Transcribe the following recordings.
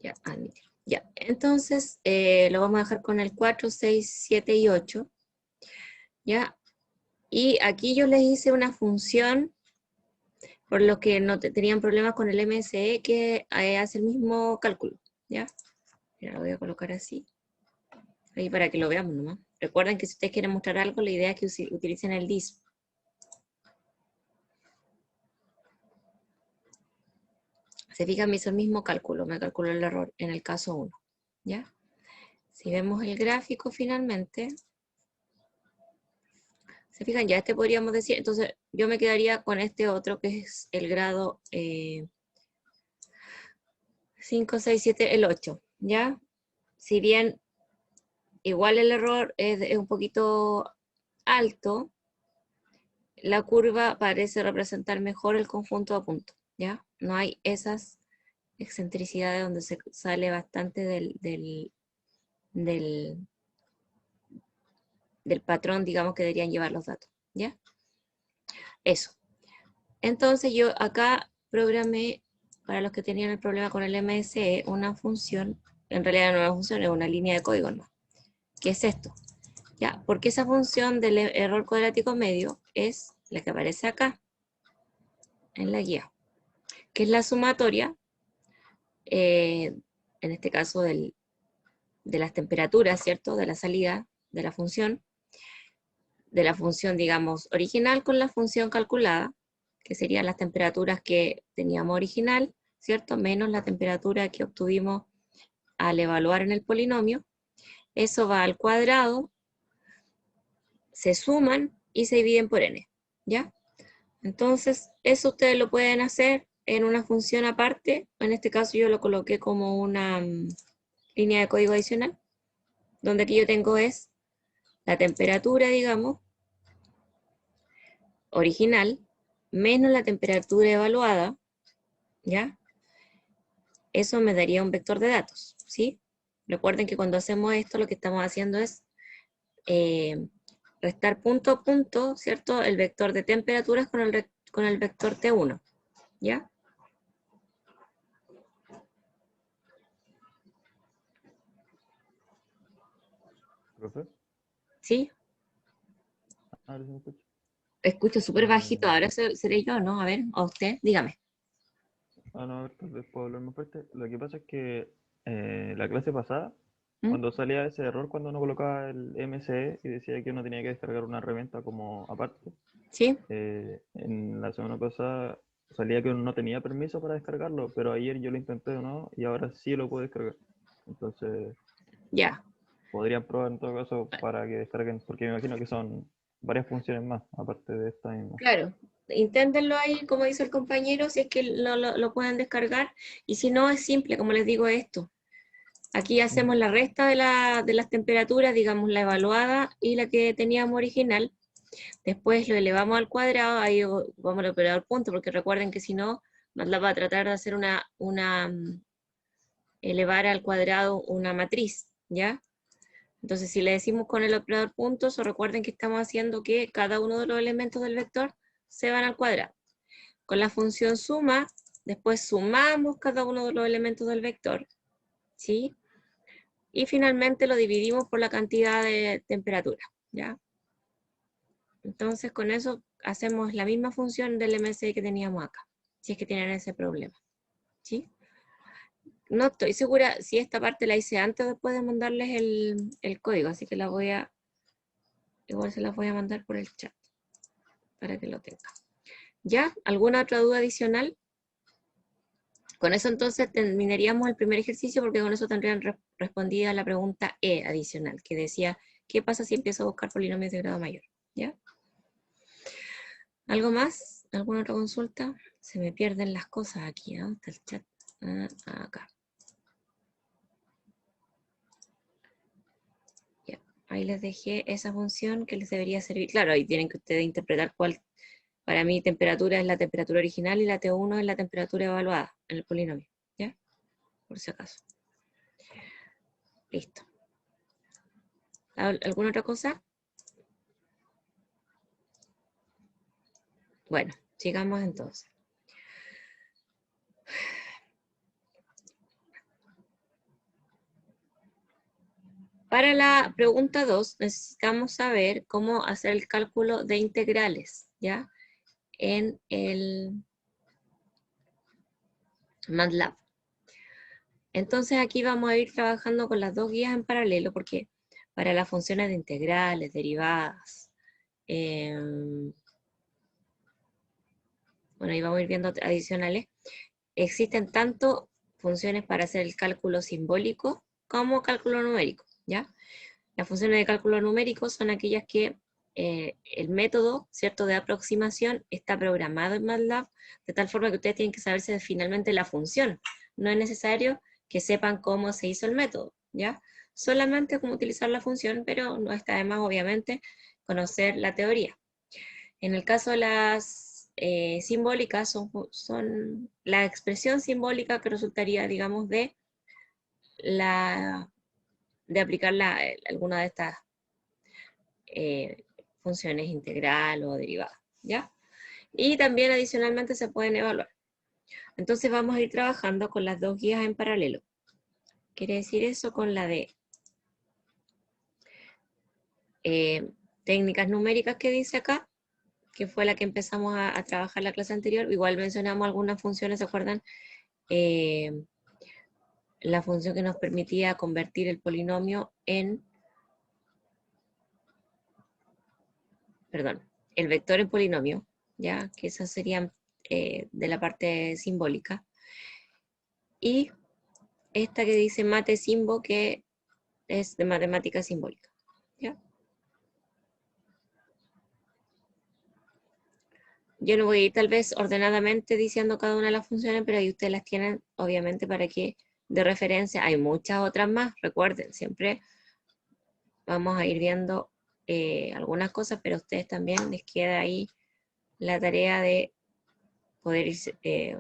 Ya, admitir. Ya, entonces lo vamos a dejar con el 4, 6, 7 y 8. Ya, y aquí yo les hice una función por lo que no tenían problemas con el MSE que hace el mismo cálculo. Ya, mira, lo voy a colocar así. Ahí para que lo veamos nomás. Recuerden que si ustedes quieren mostrar algo, la idea es que utilicen el DIS. Se fijan, me hizo el mismo cálculo, me calculó el error en el caso 1. ¿Ya? Si vemos el gráfico finalmente, se fijan, ya este podríamos decir, entonces yo me quedaría con este otro que es el grado 5, 6, 7, el 8. ¿Ya? Si bien igual el error es un poquito alto, la curva parece representar mejor el conjunto de puntos. ¿Ya? No hay esas excentricidades donde se sale bastante del patrón, digamos, que deberían llevar los datos. ¿Ya? Eso. Entonces yo acá programé, para los que tenían el problema con el MSE, una función, en realidad no es una función, es una línea de código, ¿no? ¿Qué es esto? Ya, porque esa función del error cuadrático medio es la que aparece acá, en la guía, que es la sumatoria, en este caso de las temperaturas, ¿cierto? De la salida de la función, digamos, original con la función calculada, que serían las temperaturas que teníamos original, ¿cierto? Menos la temperatura que obtuvimos al evaluar en el polinomio. Eso va al cuadrado, se suman y se dividen por n, ¿ya? Entonces, eso ustedes lo pueden hacer en una función aparte. En este caso yo lo coloqué como una línea de código adicional, donde aquí yo tengo es la temperatura, digamos, original, menos la temperatura evaluada, ¿ya? Eso me daría un vector de datos, ¿sí? Recuerden que cuando hacemos esto lo que estamos haciendo es restar punto a punto, ¿cierto? El vector de temperaturas con el vector T1, ¿ya? ¿Profe? ¿Sí? Ahora sí me escucho. Escucho súper bajito, ahora seré yo, ¿no? A ver, a usted, dígame. No, a ver, tal vez puedo hablar más fuerte. Lo que pasa es que la clase pasada, ¿Mm? cuando salía ese error, cuando uno colocaba el MCE y decía que uno tenía que descargar una herramienta como aparte, ¿Sí? en la semana pasada salía que uno no tenía permiso para descargarlo, pero ayer yo lo intenté de nuevo y ahora sí lo puedo descargar. Entonces, Ya. podrían probar en todo caso para que descarguen, porque me imagino que son varias funciones más, aparte de esta misma. Claro. Inténtenlo ahí, como dice el compañero, si es que lo pueden descargar. Y si no, es simple, como les digo esto. Aquí hacemos la resta de las temperaturas, digamos la evaluada y la que teníamos original. Después lo elevamos al cuadrado, ahí vamos al operador punto, porque recuerden que si no, MATLAB va a tratar de hacer elevar al cuadrado una matriz, ¿ya? Entonces, si le decimos con el operador puntos, o recuerden que estamos haciendo que cada uno de los elementos del vector se van al cuadrado. Con la función suma, después sumamos cada uno de los elementos del vector, ¿sí? Y finalmente lo dividimos por la cantidad de temperatura, ¿ya? Entonces, con eso hacemos la misma función del MSI que teníamos acá, si es que tienen ese problema, ¿sí? No estoy segura si esta parte la hice antes o después de mandarles el código, así que igual se las voy a mandar por el chat, para que lo tengan. ¿Ya? ¿Alguna otra duda adicional? Con eso entonces terminaríamos el primer ejercicio, porque con eso tendrían respondida la pregunta E adicional, que decía, ¿qué pasa si empiezo a buscar polinomios de grado mayor? ¿Ya? ¿Algo más? ¿Alguna otra consulta? Se me pierden las cosas aquí, ¿no? Está el chat. Acá. Ya. Ahí les dejé esa función que les debería servir. Claro, ahí tienen que ustedes interpretar cuál. Para mí, temperatura es la temperatura original y la T1 es la temperatura evaluada en el polinomio. ¿Ya? Por si acaso. Listo. ¿Alguna otra cosa? Bueno, sigamos entonces. Para la pregunta 2, necesitamos saber cómo hacer el cálculo de integrales, ¿ya? En el MATLAB. Entonces aquí vamos a ir trabajando con las dos guías en paralelo, porque para las funciones de integrales, derivadas, bueno, ahí vamos a ir viendo adicionales, existen tanto funciones para hacer el cálculo simbólico como cálculo numérico, ¿ya? Las funciones de cálculo numérico son aquellas que el método, ¿cierto?, de aproximación está programado en MATLAB de tal forma que ustedes tienen que saberse finalmente la función. No es necesario que sepan cómo se hizo el método, ¿ya? Solamente cómo utilizar la función, pero no está de más, obviamente, conocer la teoría. En el caso de las simbólicas, son la expresión simbólica que resultaría, digamos, de aplicar alguna de estas funciones integral o derivada, ¿ya? Y también adicionalmente se pueden evaluar. Entonces vamos a ir trabajando con las dos guías en paralelo. Quiere decir eso con la de técnicas numéricas que dice acá, que fue la que empezamos a trabajar la clase anterior. Igual mencionamos algunas funciones, ¿se acuerdan? La función que nos permitía convertir el polinomio en, perdón, el vector en polinomio, ¿ya? Que esas serían de la parte simbólica. Y esta que dice mate simbo, que es de matemática simbólica, ¿ya? Yo no voy a ir tal vez ordenadamente diciendo cada una de las funciones, pero ahí ustedes las tienen, obviamente, para que de referencia. Hay muchas otras más, recuerden, siempre vamos a ir viendo algunas cosas, pero a ustedes también les queda ahí la tarea de poder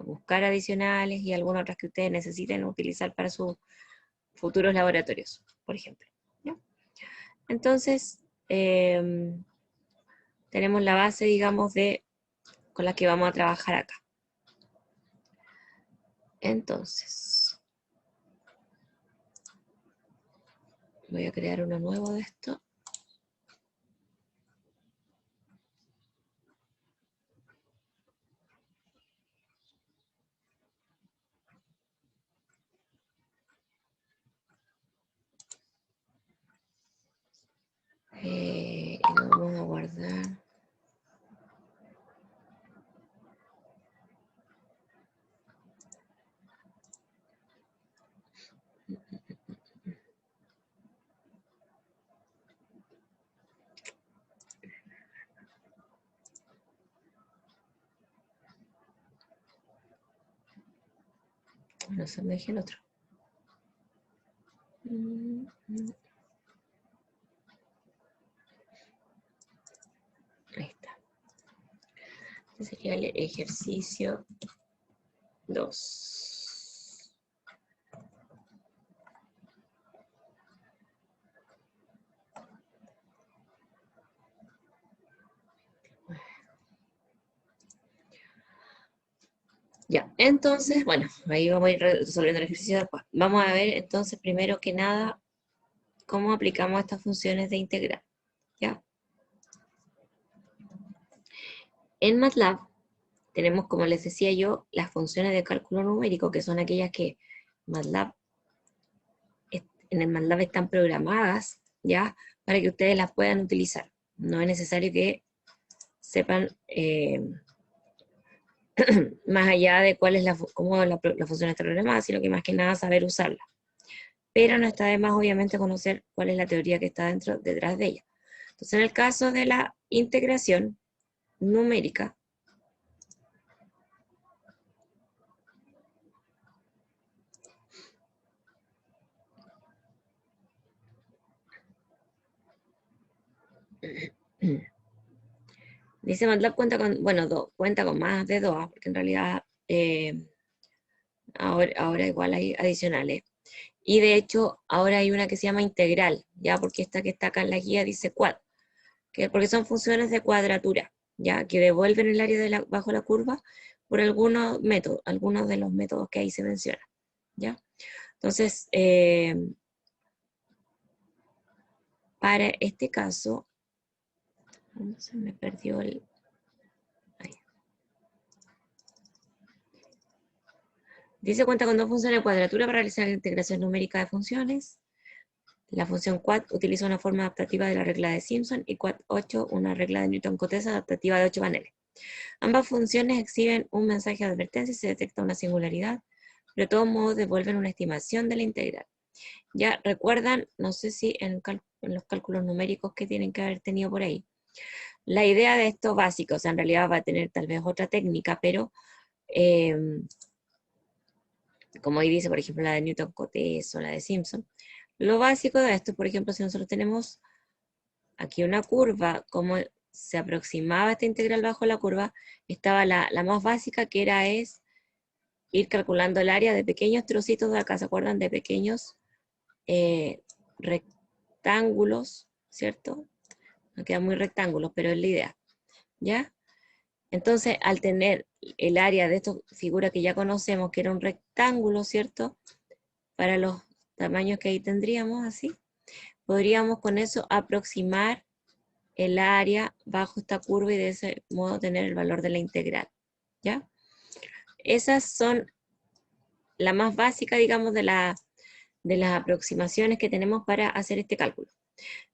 buscar adicionales y algunas otras que ustedes necesiten utilizar para sus futuros laboratorios, por ejemplo, ¿ya? Entonces, tenemos la base, digamos, con la que vamos a trabajar acá. Entonces, voy a crear uno nuevo de esto. Y lo vamos a guardar. No se me deje el otro. Ahí está. Este sería el ejercicio 2. Ya, entonces, bueno, ahí vamos a ir resolviendo el ejercicio después. Vamos a ver entonces, primero que nada, cómo aplicamos estas funciones de integral, ¿ya? En MATLAB tenemos, como les decía yo, las funciones de cálculo numérico, que son aquellas que en el MATLAB están programadas, ¿ya? Para que ustedes las puedan utilizar. No es necesario que sepan más allá de cuál es cómo la función está programada, sino que más que nada saber usarla. Pero no está de más, obviamente, conocer cuál es la teoría que está detrás de ella. Entonces, en el caso de la integración numérica, dice MATLAB cuenta con, bueno, cuenta con más de 2, porque en realidad ahora igual hay adicionales. Y de hecho, ahora hay una que se llama integral, ya, porque esta que está acá en la guía dice quad, porque son funciones de cuadratura, ya, que devuelven el área bajo la curva por algunos métodos, algunos de los métodos que ahí se mencionan, ya. Entonces, para este caso, se me perdió el... ahí. Dice cuenta con dos funciones de cuadratura para realizar la integración numérica de funciones. La función quad utiliza una forma adaptativa de la regla de Simpson y quad 8 una regla de Newton-Cotes adaptativa de 8 paneles. Ambas funciones exhiben un mensaje de advertencia y se detecta una singularidad, pero de todos modos devuelven una estimación de la integral. Ya recuerdan, no sé si en los cálculos numéricos que tienen que haber tenido por ahí, la idea de esto básico, o sea, en realidad va a tener tal vez otra técnica, pero como ahí dice, por ejemplo, la de Newton-Cotes o la de Simpson, lo básico de esto, por ejemplo, si nosotros tenemos aquí una curva, como se aproximaba esta integral bajo la curva, estaba la más básica, que es ir calculando el área de pequeños trocitos de acá, ¿se acuerdan? De pequeños rectángulos, ¿cierto? No quedan muy rectángulos, pero es la idea, ¿ya? Entonces, al tener el área de esta figura que ya conocemos, que era un rectángulo, ¿cierto? Para los tamaños que ahí tendríamos, así, podríamos con eso aproximar el área bajo esta curva y de ese modo tener el valor de la integral, ¿ya? Esas son la más básica, digamos, de las aproximaciones que tenemos para hacer este cálculo.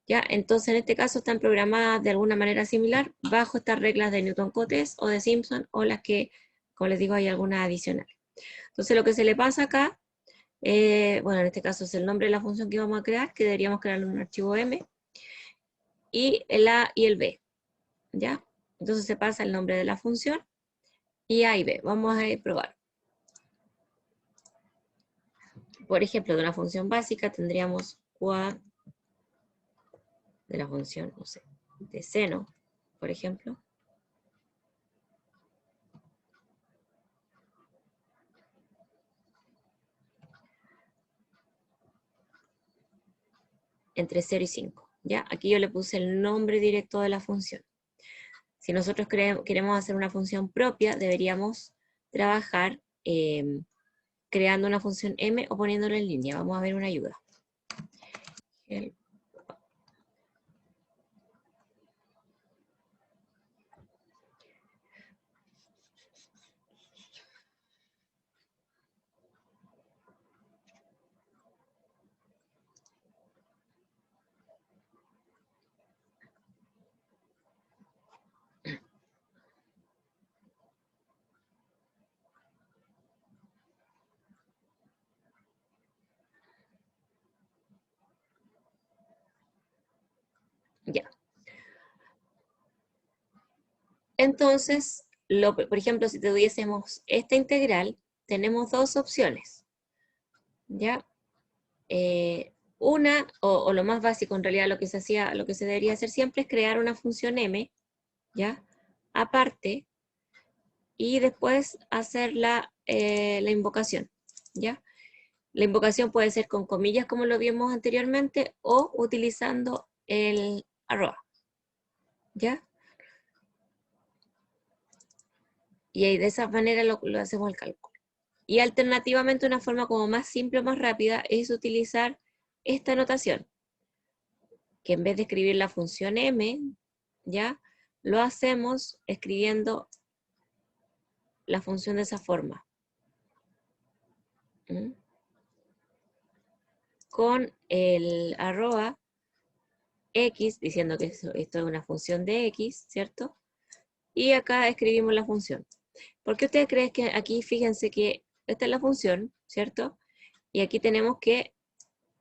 ¿Ya? Entonces, en este caso están programadas de alguna manera similar bajo estas reglas de Newton-Cotes o de Simpson o las que, como les digo, hay algunas adicionales. Entonces, lo que se le pasa acá, bueno, en este caso es el nombre de la función que vamos a crear, que deberíamos crear en un archivo M, y el A y el B, ¿ya? Entonces se pasa el nombre de la función y A y B. Vamos a probar. Por ejemplo, de una función básica tendríamos quad de la función, no sé, de seno, por ejemplo. Entre 0 y 5, ¿ya? Aquí yo le puse el nombre directo de la función. Si nosotros queremos hacer una función propia, deberíamos trabajar creando una función m o poniéndola en línea. Vamos a ver una ayuda. Ya. Entonces, por ejemplo, si tuviésemos esta integral, tenemos dos opciones, ¿ya? Una, o lo más básico en realidad, lo que se debería hacer siempre es crear una función m, ¿ya? Aparte, y después hacer la invocación, ¿ya? La invocación puede ser con comillas como lo vimos anteriormente o utilizando el arroba, ¿ya? Y ahí de esa manera lo hacemos el cálculo. Y alternativamente una forma como más simple, más rápida, es utilizar esta notación, que en vez de escribir la función m, ¿ya? Lo hacemos escribiendo la función de esa forma. ¿Mm? Con el arroba x, diciendo que esto es una función de x, ¿cierto? Y acá escribimos la función. ¿Por qué ustedes creen que aquí, fíjense que esta es la función, ¿cierto? Y aquí tenemos que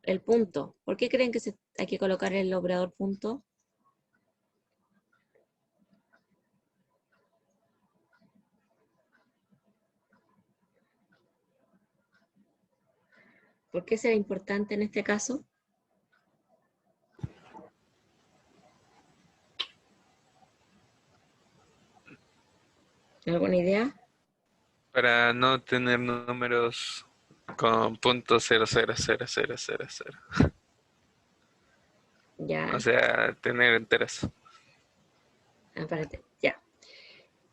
el punto. ¿Por qué creen que hay que colocar el operador punto? ¿Por qué será importante en este caso? ¿Alguna idea? Para no tener números con punto 0,00000. O Ya, sea, tener enteras. espérate, ya.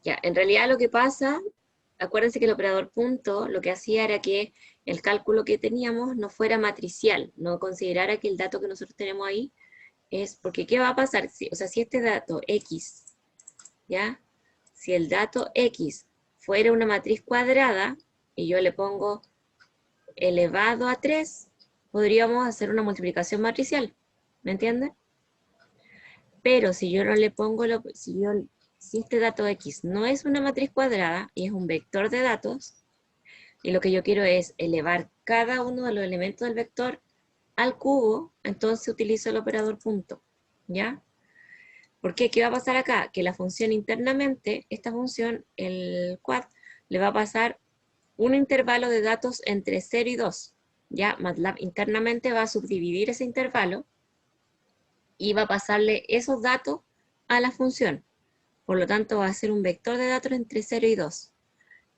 Ya, en realidad lo que pasa, acuérdense que el operador punto lo que hacía era que el cálculo que teníamos no fuera matricial, no considerara que el dato que nosotros tenemos ahí es, porque ¿qué va a pasar? O sea, si este dato X, ¿ya? Si el dato X fuera una matriz cuadrada, y yo le pongo elevado a 3, podríamos hacer una multiplicación matricial, ¿me entiendes? Pero si yo no le pongo, si este dato X no es una matriz cuadrada y es un vector de datos, y lo que yo quiero es elevar cada uno de los elementos del vector al cubo, entonces utilizo el operador punto, ¿ya? ¿Por qué? ¿Qué va a pasar acá? Que la función internamente, esta función, el quad, le va a pasar un intervalo de datos entre 0 y 2, ¿ya? MATLAB internamente va a subdividir ese intervalo y va a pasarle esos datos a la función. Por lo tanto, va a ser un vector de datos entre 0 y 2.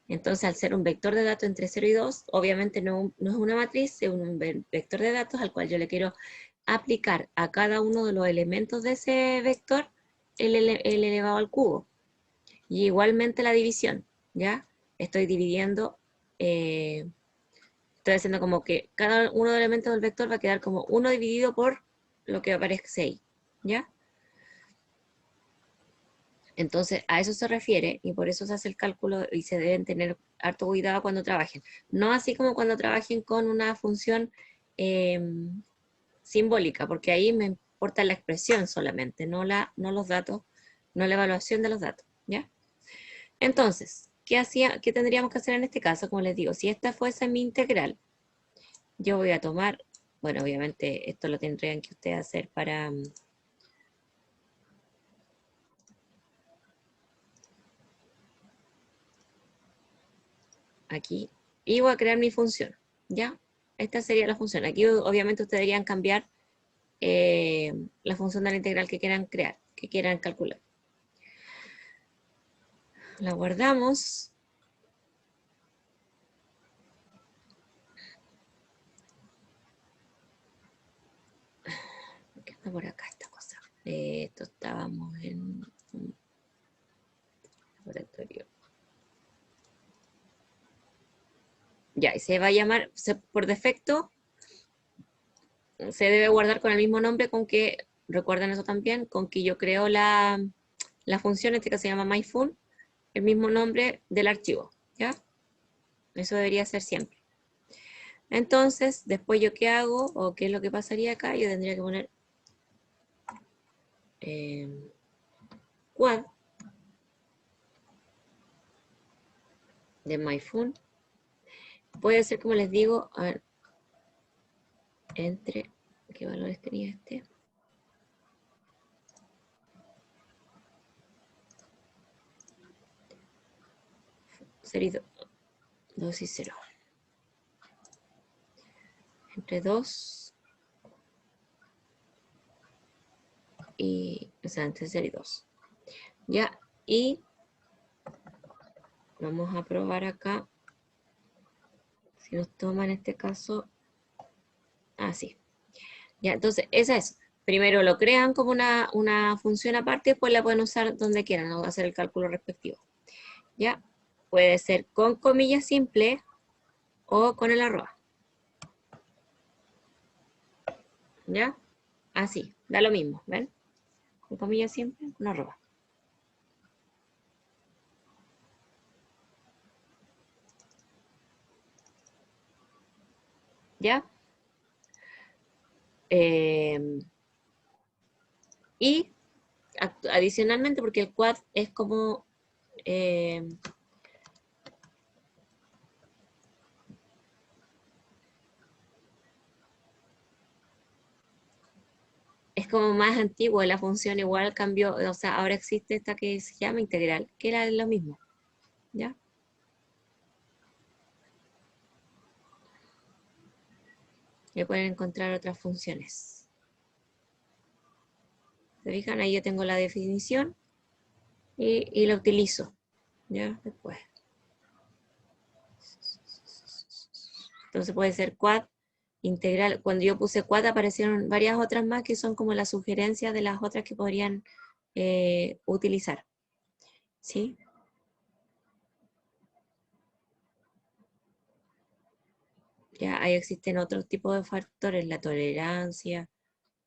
Entonces, al ser un vector de datos entre 0 y 2, obviamente no es una matriz, es un vector de datos al cual yo le quiero aplicar a cada uno de los elementos de ese vector el elevado al cubo. Y igualmente la división, ¿ya? Estoy dividiendo, estoy haciendo como que cada uno de los elementos del vector va a quedar como 1 dividido por lo que aparece ahí, ¿ya? Entonces, a eso se refiere y por eso se hace el cálculo y se deben tener harto cuidado cuando trabajen. No así como cuando trabajen con una función simbólica, porque ahí me importa la expresión solamente, no los datos, no la evaluación de los datos, ¿ya? Entonces, ¿qué tendríamos que hacer en este caso? Como les digo, si esta fuese mi integral, yo voy a tomar, bueno, obviamente esto lo tendrían que ustedes hacer para... aquí, y voy a crear mi función, ¿ya? Esta sería la función. Aquí obviamente ustedes deberían cambiar la función de la integral que quieran crear, que quieran calcular. La guardamos. ¿Qué está por acá esta cosa? Esto estábamos en un laboratorio. Ya, y se va a llamar, por defecto, se debe guardar con el mismo nombre con que, recuerden eso también, con que yo creo la función, este que se llama myfun, el mismo nombre del archivo, ¿ya? Eso debería ser siempre. Entonces, después yo qué hago, o qué es lo que pasaría acá, yo tendría que poner quad de myfun. Puede ser, como les digo, a ver, entre, ¿qué valores tenía este? 0 y 2 y 0. Entre 2 y, o sea, entre 0 y 2. Ya, y vamos a probar acá, si nos toma en este caso, así. Ya, entonces, esa es. Primero lo crean como una función aparte, después la pueden usar donde quieran, o hacer el cálculo respectivo. ¿Ya? Puede ser con comillas simples o con el arroba. ¿Ya? Así, da lo mismo, ¿ven? Con comillas simples, con arroba. ¿Ya? Y adicionalmente, porque el quad es como... es como más antiguo, la función igual cambió, o sea, ahora existe esta que se llama integral, que era lo mismo, ¿ya? Y pueden encontrar otras funciones. ¿Se fijan? Ahí yo tengo la definición y la utilizo, ¿ya? Después. Entonces puede ser quad, integral. Cuando yo puse quad aparecieron varias otras más que son como las sugerencias de las otras que podrían utilizar. ¿Sí? Ya ahí existen otros tipos de factores, la tolerancia,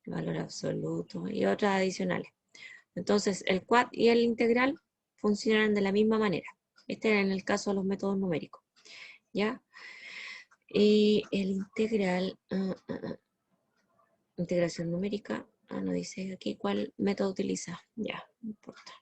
valor absoluto y otras adicionales. Entonces, el quad y el integral funcionan de la misma manera. Este es en el caso de los métodos numéricos, ¿ya? Y el integral, integración numérica, no dice aquí cuál método utiliza, ya, no importa.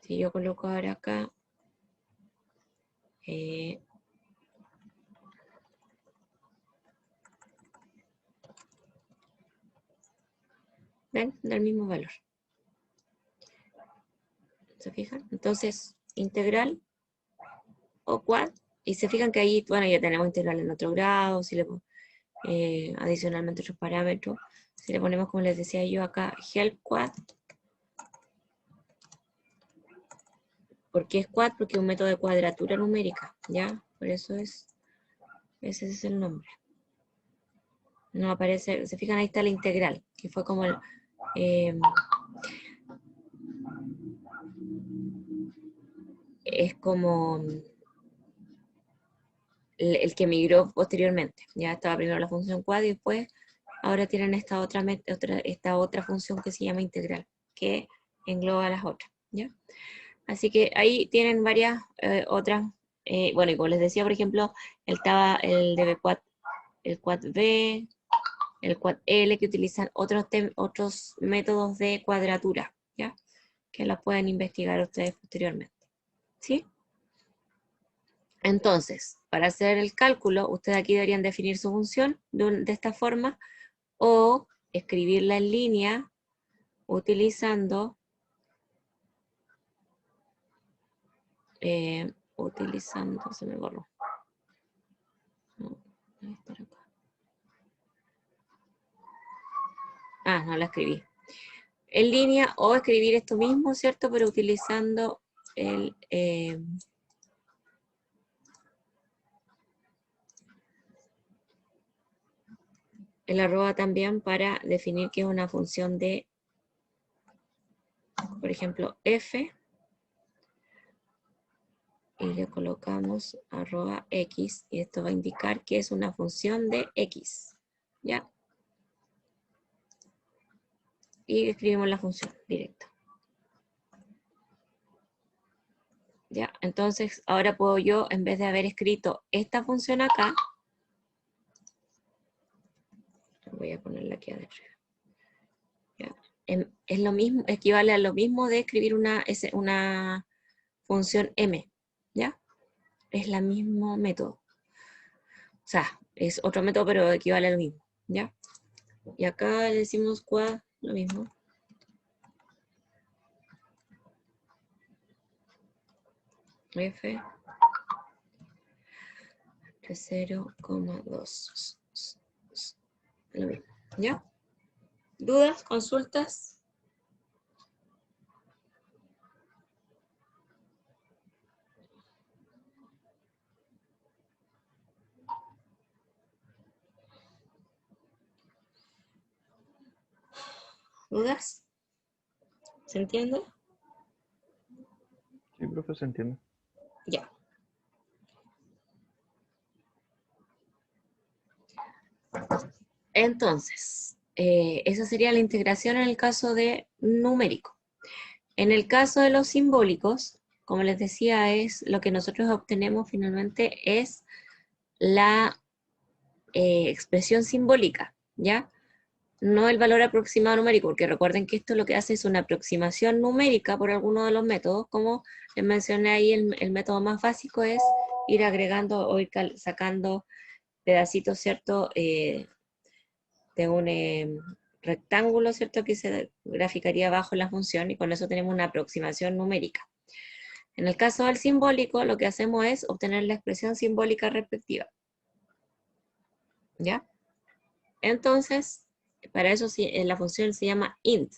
Si yo coloco ahora acá, ven, da el mismo valor. ¿Se fijan? Entonces, integral o quad, y se fijan que ahí, bueno, ya tenemos integral en otro grado, si le adicionalmente otros parámetros. Si le ponemos, como les decía yo acá, help quad. ¿Por qué es quad? Porque es un método de cuadratura numérica, ¿ya? Por eso ese es el nombre. No aparece, se fijan, ahí está la integral, que fue como el... es como el que migró posteriormente. Ya estaba primero la función quad y después ahora tienen esta otra función que se llama integral, que engloba las otras, ¿ya? Así que ahí tienen varias otras, bueno, y como les decía, por ejemplo, estaba el db quad, el quad B, el quad L, que utilizan otros métodos de cuadratura, ¿ya? Que los pueden investigar ustedes posteriormente, ¿sí? Entonces, para hacer el cálculo, ustedes aquí deberían definir su función de esta forma, o escribirla en línea utilizando se me borró. No, debe estar acá. No la escribí. En línea, o escribir esto mismo, ¿cierto? Pero utilizando el arroba también para definir que es una función de, por ejemplo, f, y le colocamos arroba x, y esto va a indicar que es una función de x, ¿ya? Y escribimos la función directa. ¿Ya? Entonces, ahora puedo yo, en vez de haber escrito esta función acá, voy a ponerla aquí adentro. ¿Ya? Es lo mismo, equivale a lo mismo de escribir una función m, ¿ya? Es el mismo método. O sea, es otro método, pero equivale a lo mismo, ¿ya? Y acá le decimos quad, lo mismo. F de 0,2. Lo mismo, ¿ya? ¿Dudas? ¿Consultas? ¿Dudas? ¿Se entiende? Sí, profe, se entiende. Ya. Entonces, esa sería la integración en el caso de numérico. En el caso de los simbólicos, como les decía, es lo que nosotros obtenemos finalmente es la expresión simbólica, ¿ya? No el valor aproximado numérico, porque recuerden que esto lo que hace es una aproximación numérica por alguno de los métodos, como les mencioné ahí, el método más básico es ir agregando o ir sacando pedacitos, ¿cierto?, de un rectángulo, ¿cierto?, que se graficaría abajo la función, y con eso tenemos una aproximación numérica. En el caso del simbólico, lo que hacemos es obtener la expresión simbólica respectiva, ¿ya? Entonces, para eso la función se llama int.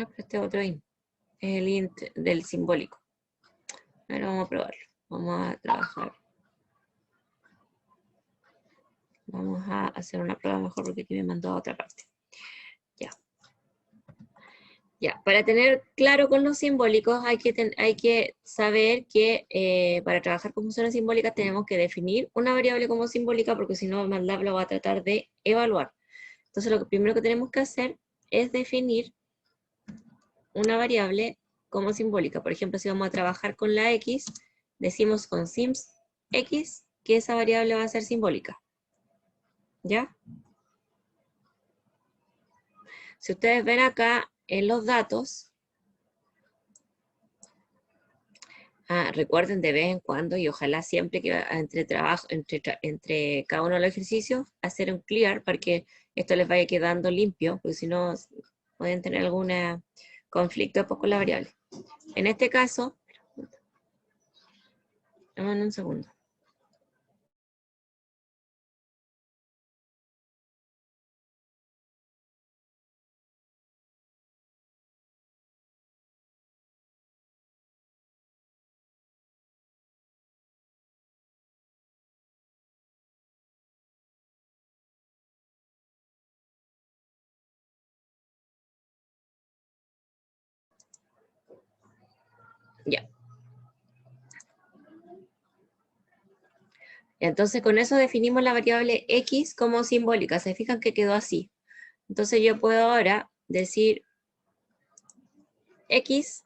pero este otro int, es el int del simbólico. Ahora vamos a probarlo. Vamos a trabajar. Vamos a hacer una prueba mejor porque aquí me mandó a otra parte. Ya. Ya, para tener claro con los simbólicos hay que saber que para trabajar con funciones simbólicas tenemos que definir una variable como simbólica porque si no MATLAB lo va a tratar de evaluar. Entonces lo primero que tenemos que hacer es definir una variable como simbólica. Por ejemplo, si vamos a trabajar con la x, decimos con sims x que esa variable va a ser simbólica. ¿Ya? Si ustedes ven acá en los datos, recuerden de vez en cuando y ojalá siempre que entre cada uno de los ejercicios hacer un clear para que esto les vaya quedando limpio, porque si no pueden tener algún conflicto después con la variable. En este caso, dame un segundo. Ya. Entonces con eso definimos la variable x como simbólica. Se fijan que quedó así. Entonces yo puedo ahora decir x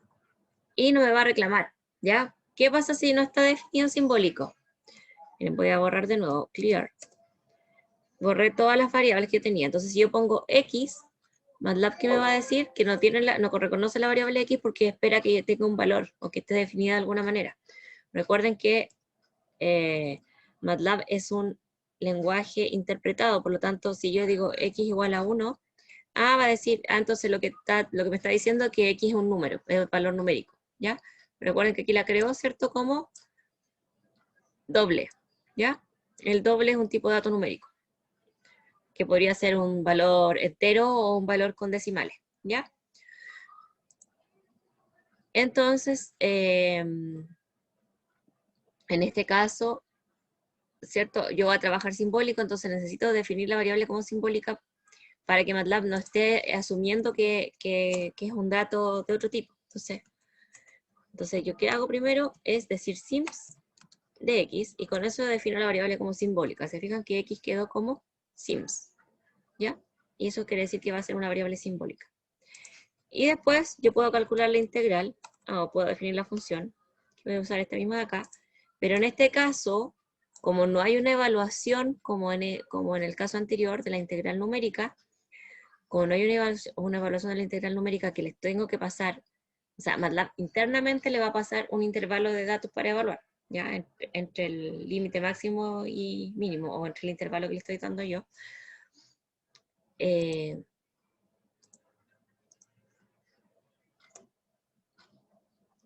y no me va a reclamar. ¿Ya? ¿Qué pasa si no está definido simbólico? Miren, voy a borrar de nuevo, clear. Borré todas las variables que tenía. Entonces si yo pongo x, MATLAB ¿qué me va a decir? Que no reconoce la variable x porque espera que tenga un valor o que esté definida de alguna manera. Recuerden que MATLAB es un lenguaje interpretado, por lo tanto, si yo digo x igual a 1, va a decir, entonces lo que me está diciendo es que x es un número, es un valor numérico, ¿ya? Pero recuerden que aquí la creo, ¿cierto? Como doble, ¿ya? El doble es un tipo de dato numérico, que podría ser un valor entero o un valor con decimales, ¿ya? Entonces, en este caso, ¿cierto? Yo voy a trabajar simbólico, entonces necesito definir la variable como simbólica para que MATLAB no esté asumiendo que es un dato de otro tipo. Entonces yo ¿qué hago primero? Es decir sims de x, y con eso defino la variable como simbólica. Se fijan que x quedó como sims, ¿ya? Y eso quiere decir que va a ser una variable simbólica. Y después yo puedo calcular la integral, o puedo definir la función, voy a usar esta misma de acá, pero en este caso, como no hay una evaluación como en el caso anterior de la integral numérica, como no hay una evaluación de la integral numérica que les tengo que pasar, o sea, MATLAB internamente le va a pasar un intervalo de datos para evaluar, ¿ya? Entre el límite máximo y mínimo, o entre el intervalo que le estoy dando yo.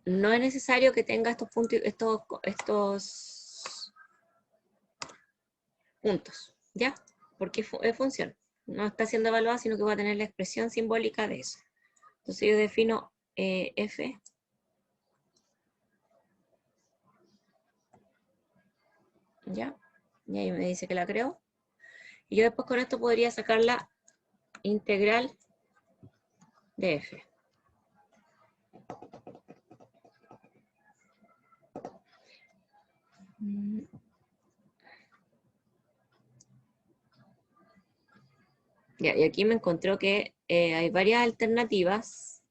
No es necesario que tenga estos puntos, ¿ya? Porque es función. No está siendo evaluada, sino que va a tener la expresión simbólica de eso. Entonces yo defino f. ¿Ya? Y ahí me dice que la creo. Y yo después con esto podría sacar la integral de f. Ya, y aquí me encontró que hay varias alternativas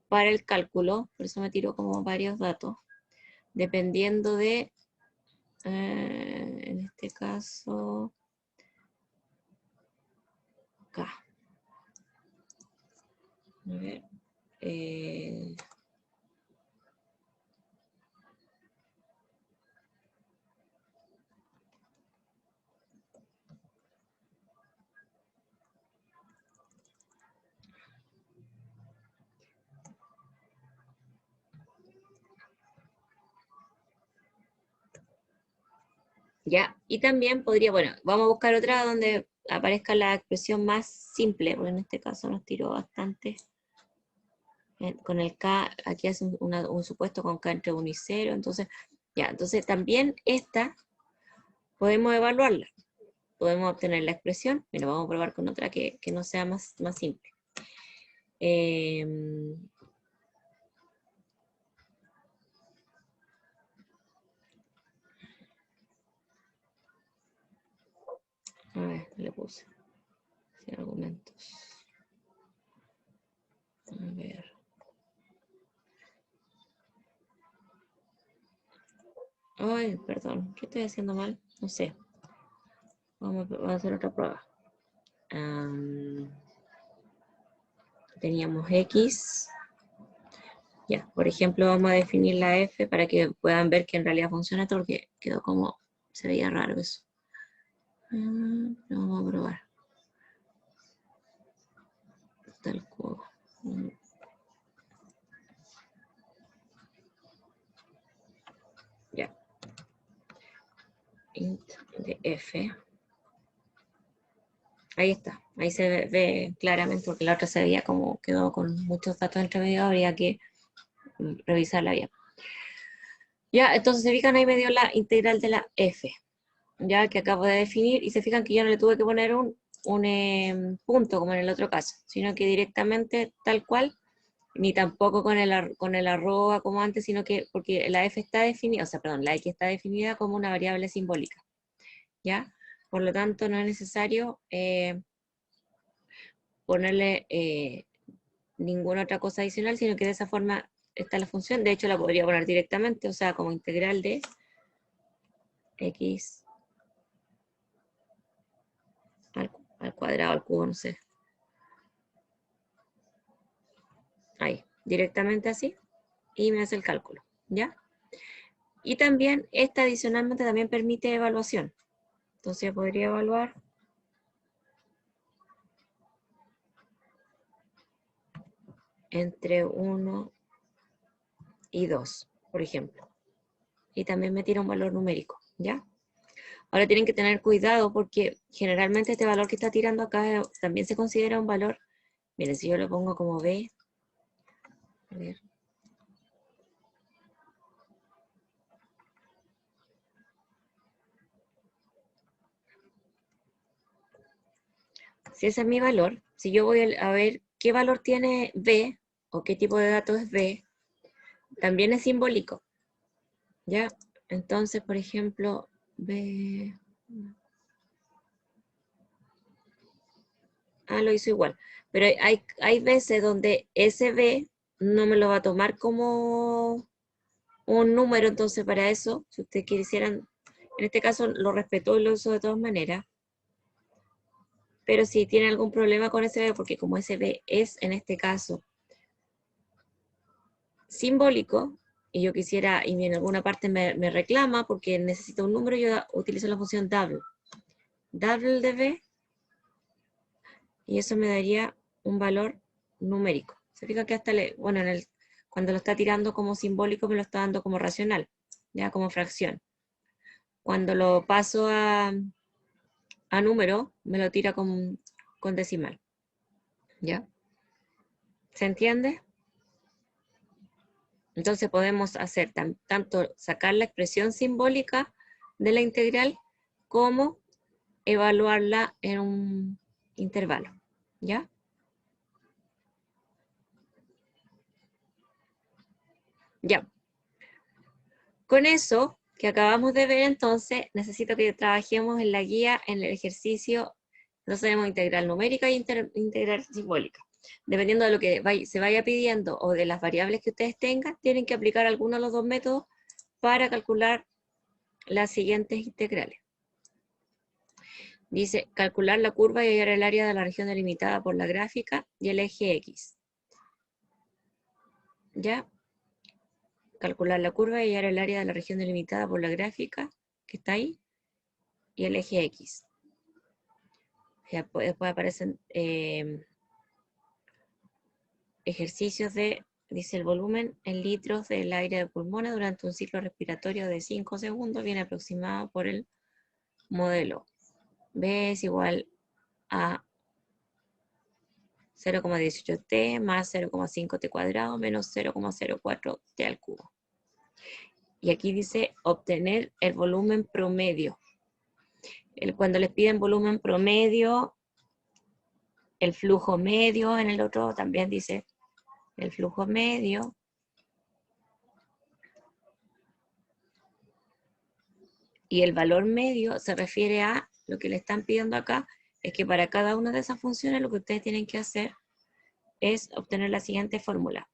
para el cálculo, por eso me tiró como varios datos, dependiendo de, en este caso, acá. A ver. Ya, y también podría, bueno, vamos a buscar otra donde aparezca la expresión más simple, porque en este caso nos tiró bastante. Con el K, aquí hace un supuesto con K entre 1 y 0, entonces, ya, entonces también esta podemos evaluarla. Podemos obtener la expresión, pero vamos a probar con otra que no sea más simple. A ver, le puse. Sin argumentos. A ver. Ay, perdón, ¿qué estoy haciendo mal? No sé. Vamos a hacer otra prueba. Teníamos X. Ya, por ejemplo, vamos a definir la F para que puedan ver que en realidad funciona esto, porque quedó como, se veía raro eso. Vamos a probar. Tal cual. Ya. Int de F. Ahí está. Ahí se ve claramente, porque la otra se veía como quedó con muchos datos entre medio, habría que revisarla bien. Ya, entonces se fijan, ahí me dio la integral de la F, ya que acabo de definir, y se fijan que yo no le tuve que poner un punto como en el otro caso, sino que directamente tal cual, ni tampoco con el arroba como antes, sino que porque la F está definida, o sea, perdón, la X está definida como una variable simbólica, ¿ya? Por lo tanto, no es necesario ponerle ninguna otra cosa adicional, sino que de esa forma está la función. De hecho, la podría poner directamente, o sea, como integral de X al cuadrado, al cubo, no sé. Ahí, directamente así, y me hace el cálculo, ¿ya? Y también, esta adicionalmente también permite evaluación. Entonces yo podría evaluar entre 1 y 2, por ejemplo. Y también me tira un valor numérico, ¿ya? Ahora tienen que tener cuidado porque generalmente este valor que está tirando acá también se considera un valor. Miren, si yo lo pongo como B, a ver. Si ese es mi valor, si yo voy a ver qué valor tiene B, o qué tipo de dato es B, también es simbólico, ¿ya? Entonces, por ejemplo, B... lo hizo igual. Pero hay veces donde ese B no me lo va a tomar como un número, entonces para eso, si ustedes quisieran, en este caso lo respetó y lo usó de todas maneras, pero si tiene algún problema con ese B, porque como ese B es, en este caso, simbólico, y yo quisiera, y en alguna parte me reclama porque necesita un número, yo utilizo la función double. Double de B, y eso me daría un valor numérico. Se fija que hasta, bueno, cuando lo está tirando como simbólico me lo está dando como racional, ya como fracción. Cuando lo paso a número, me lo tira con decimal. ¿Ya? ¿Se entiende? Entonces podemos hacer tanto sacar la expresión simbólica de la integral como evaluarla en un intervalo. ¿Ya? Ya. Con eso que acabamos de ver, entonces, necesito que trabajemos en la guía, en el ejercicio. Entonces tenemos integral numérica y integral simbólica. Dependiendo de lo que se vaya pidiendo o de las variables que ustedes tengan, tienen que aplicar alguno de los dos métodos para calcular las siguientes integrales. Dice, calcular la curva y hallar el área de la región delimitada por la gráfica y el eje X. ¿Ya? Calcular la curva y hallar el área de la región delimitada por la gráfica, que está ahí, y el eje X. Ya, después aparecen ejercicios de, dice el volumen en litros del aire de pulmones durante un ciclo respiratorio de 5 segundos, viene aproximado por el modelo. B es igual a 0,18t más 0,5t cuadrado menos 0,04t al cubo. Y aquí dice obtener el volumen promedio. Cuando les piden volumen promedio, el flujo medio, en el otro también dice el flujo medio. Y el valor medio se refiere a lo que le están pidiendo acá, es que para cada una de esas funciones lo que ustedes tienen que hacer es obtener la siguiente fórmula.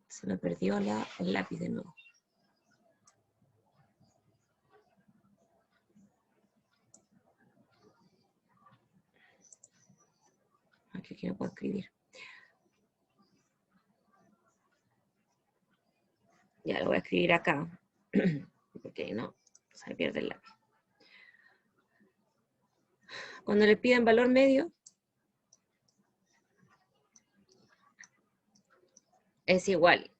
Se me perdió el lápiz de nuevo. Aquí no puedo escribir. Ya lo voy a escribir acá. Porque no, se pierde el lápiz. Cuando le piden valor medio, es igual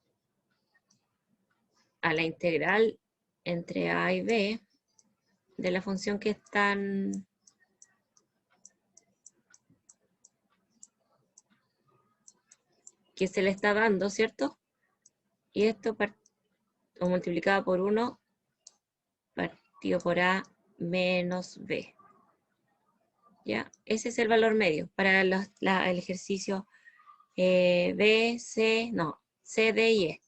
a la integral entre a y b de la función que están que se le está dando, ¿cierto? Y esto multiplicado por 1 partido por a menos b. ¿Ya? Ese es el valor medio para el ejercicio B, C, no, C, D y E.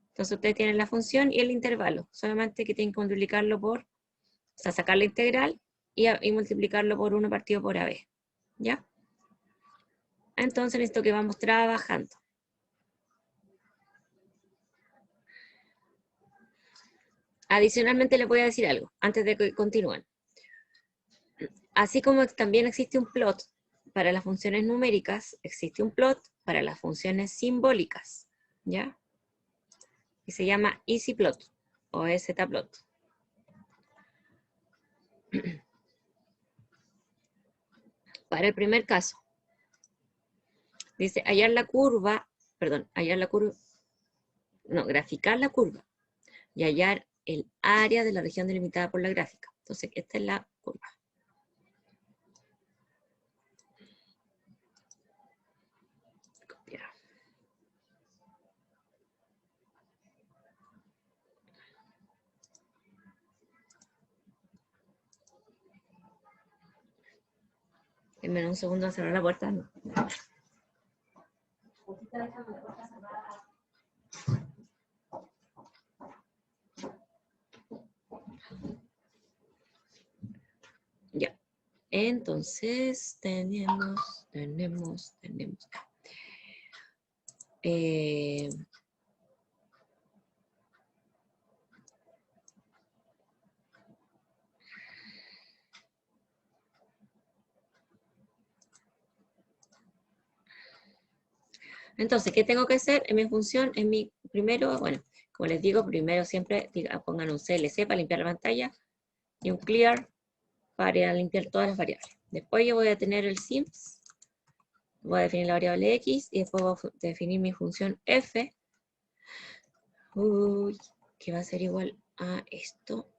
Entonces ustedes tienen la función y el intervalo, solamente que tienen que multiplicarlo por, o sea, sacar la integral y multiplicarlo por 1 partido por AB. ¿Ya? Entonces necesito que vamos trabajando. Adicionalmente les voy a decir algo, antes de que continúen. Así como también existe un plot para las funciones numéricas, existe un plot para las funciones simbólicas, ¿ya? Y se llama EasyPlot o zplot. Para el primer caso, dice hallar la curva, graficar la curva y hallar el área de la región delimitada por la gráfica. Entonces, esta es la curva. Copiar. Denme un segundo a cerrar la puerta. No. Ya. Entonces, tenemos. Entonces, ¿qué tengo que hacer en mi función? En mi primero, bueno, como les digo, primero siempre pongan un CLC para limpiar la pantalla y un clear para limpiar todas las variables. Después yo voy a tener el sims, voy a definir la variable x y después voy a definir mi función f, que va a ser igual a esto.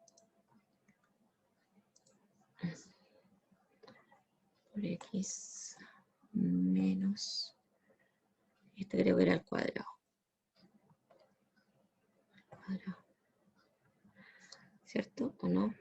Por x menos, este creo que era el cuadrado. ¿Cierto o no?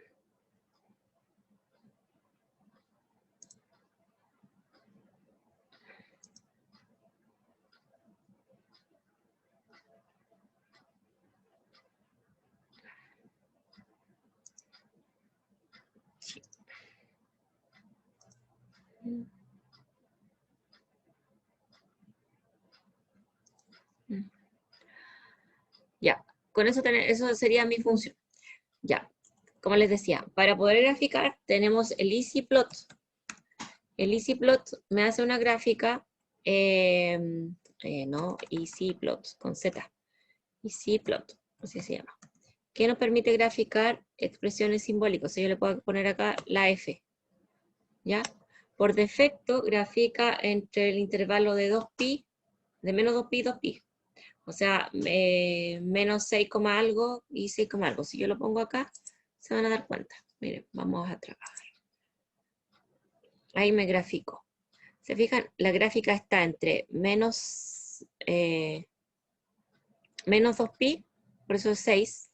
Sí. Ya, con eso, eso sería mi función. Ya, como les decía, para poder graficar tenemos el EasyPlot. El EasyPlot me hace una gráfica, no, EasyPlot, con Z. EasyPlot, así se llama. Que nos permite graficar expresiones simbólicas. O sea, yo le puedo poner acá la F. ¿Ya? Por defecto grafica entre el intervalo de 2pi, de menos 2pi y 2pi. O sea, menos 6, algo y 6, algo. Si yo lo pongo acá, se van a dar cuenta. Miren, vamos a trabajar. Ahí me grafico. ¿Se fijan? La gráfica está entre menos 2pi, por eso es 6,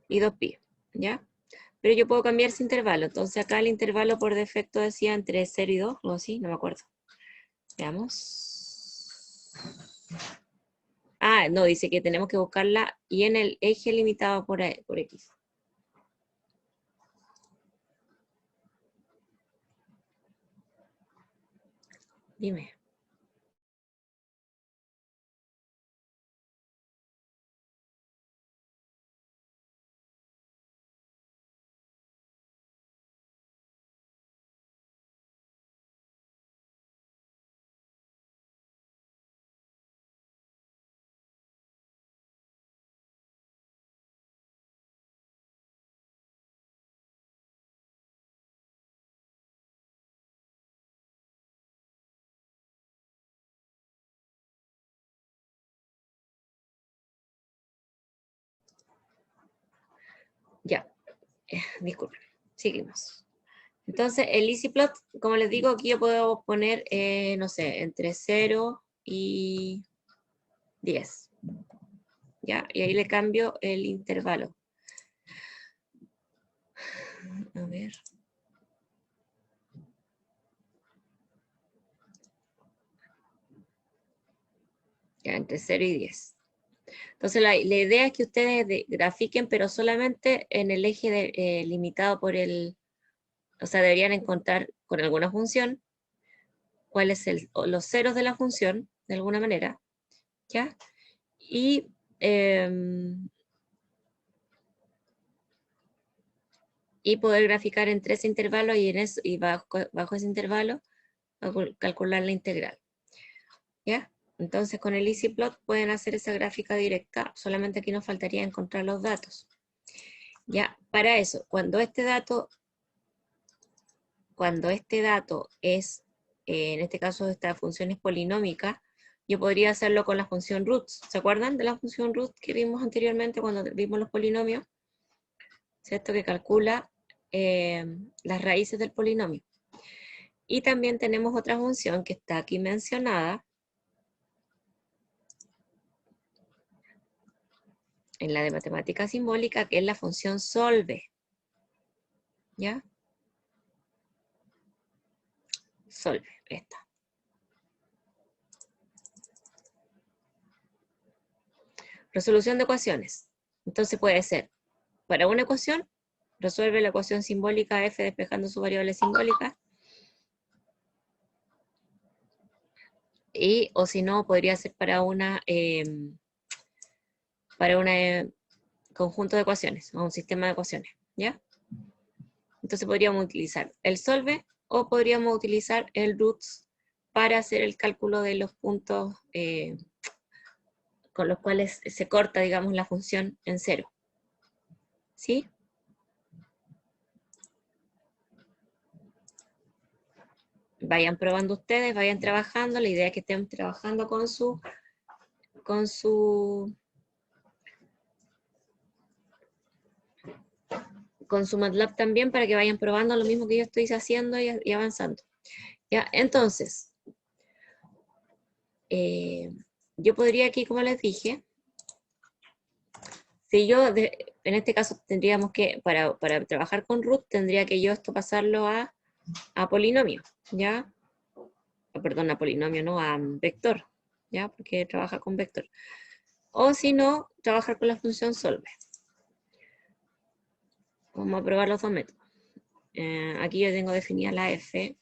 y 2pi, ¿ya? Pero yo puedo cambiar ese intervalo. Entonces acá el intervalo por defecto decía entre 0 y 2, o así, no me acuerdo. Veamos. Ah, no, dice que tenemos que buscarla y en el eje limitado por X. Dime. Ya, disculpen, seguimos. Entonces, el EasyPlot, como les digo, aquí yo puedo poner, no sé, entre 0 y 10. ¿Ya? Y ahí le cambio el intervalo. A ver. Ya, entre 0 y 10. Entonces, la idea es que ustedes grafiquen, pero solamente en el eje limitado por el... O sea, deberían encontrar con alguna función cuáles los ceros de la función, de alguna manera, ¿ya? Y poder graficar entre ese intervalo y bajo ese intervalo calcular la integral. ¿Ya? Entonces con el EasyPlot pueden hacer esa gráfica directa, solamente aquí nos faltaría encontrar los datos. Ya, para eso, cuando este dato es, en este caso esta función es polinómica, yo podría hacerlo con la función roots. ¿Se acuerdan de la función root que vimos anteriormente cuando vimos los polinomios? ¿Cierto? Que calcula las raíces del polinomio. Y también tenemos otra función que está aquí mencionada en la de matemática simbólica, que es la función solve. ¿Ya? Solve, esta. Resolución de ecuaciones. Entonces puede ser, para una ecuación, resuelve la ecuación simbólica f despejando su variable simbólica. O si no, podría ser para una conjunto de ecuaciones, o un sistema de ecuaciones, ¿ya? Entonces podríamos utilizar el solve o podríamos utilizar el roots para hacer el cálculo de los puntos con los cuales se corta, digamos, la función en 0. ¿Sí? Vayan probando ustedes, vayan trabajando. La idea es que estén trabajando con su MATLAB también, para que vayan probando lo mismo que yo estoy haciendo y avanzando. ¿Ya? Entonces, yo podría aquí, como les dije, si yo, en este caso tendríamos que, para trabajar con root, tendría que yo esto pasarlo a polinomio, ¿ya? Perdón, a polinomio, no, a vector, ¿ya? Porque trabaja con vector. O si no, trabajar con la función solve. Vamos a probar los dos métodos. Aquí yo tengo definida la f.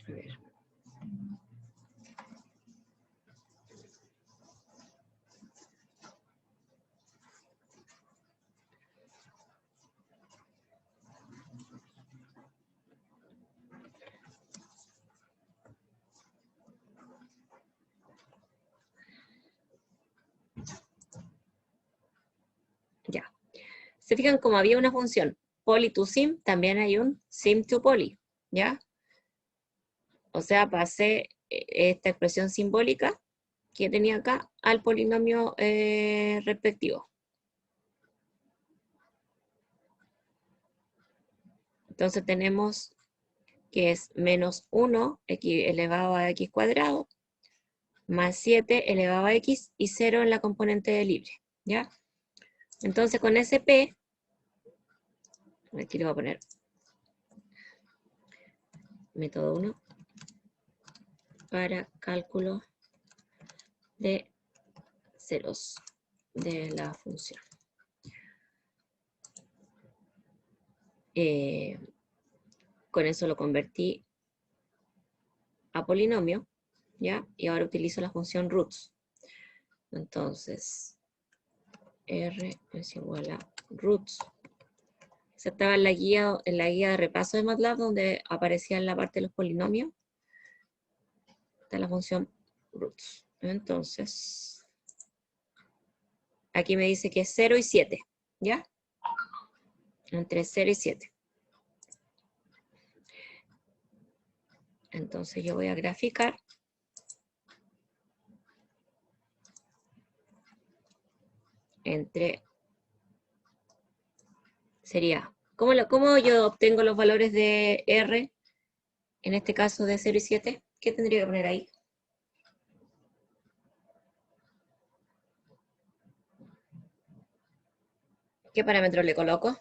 A ver. Ya. Se fijan, como había una función poly to sim, también hay un sim to poly, ¿ya? O sea, pasé esta expresión simbólica que tenía acá al polinomio respectivo. Entonces tenemos que es menos 1 x elevado a x cuadrado, más 7 elevado a x y 0 en la componente de libre, ¿ya? Entonces con ese p, aquí le voy a poner método 1 para cálculo de ceros de la función. Con eso lo convertí a polinomio, ¿ya? Y ahora utilizo la función roots. Entonces, R es igual a roots. Esa estaba en la guía de repaso de MATLAB, donde aparecía en la parte de los polinomios. Está la función roots. Entonces, aquí me dice que es 0 y 7, ¿ya? Entre 0 y 7. Entonces yo voy a graficar. Entre, sería, ¿cómo yo obtengo los valores de R, en este caso de 0 y 7? ¿Qué tendría que poner ahí? ¿Qué parámetro le coloco?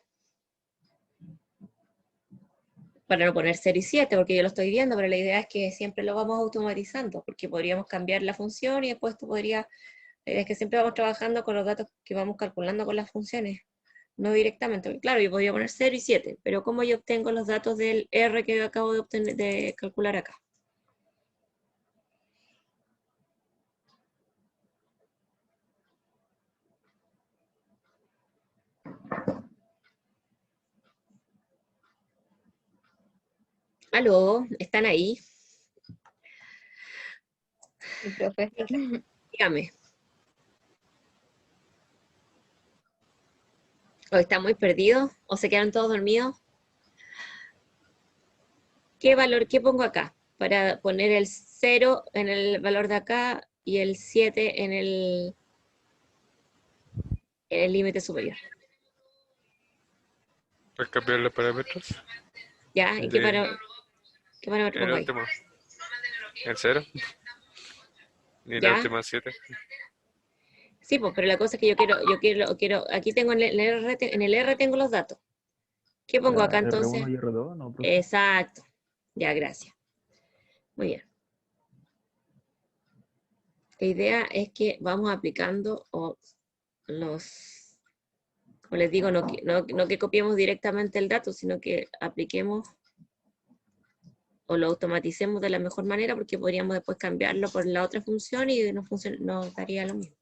Para no poner 0 y 7, porque yo lo estoy viendo, pero la idea es que siempre lo vamos automatizando, porque podríamos cambiar la función y después tú podrías, es que siempre vamos trabajando con los datos que vamos calculando con las funciones, no directamente. Claro, yo podría poner 0 y 7, pero ¿cómo yo obtengo los datos del R que yo acabo de calcular acá? ¿Aló? ¿Están ahí? Sí, profe. Dígame. ¿O están muy perdidos? ¿O se quedaron todos dormidos? ¿Qué valor, qué pongo acá? Para poner el 0 en el valor de acá y el 7 en el límite superior. ¿Puedes cambiar los parámetros? ¿Ya? ¿Y qué parámetro El pongo ahí? último. El 0. Y la ¿Ya? última 7. Sí, pues, pero la cosa es que yo quiero, aquí tengo en el R tengo los datos. ¿Qué pongo Ya, acá entonces? R1 y R2, ¿no, profe? Exacto. Ya, gracias. Muy bien. La idea es que vamos aplicando los, como les digo, no que copiemos directamente el dato, sino que apliquemos o lo automaticemos de la mejor manera, porque podríamos después cambiarlo por la otra función y nos daría lo mismo.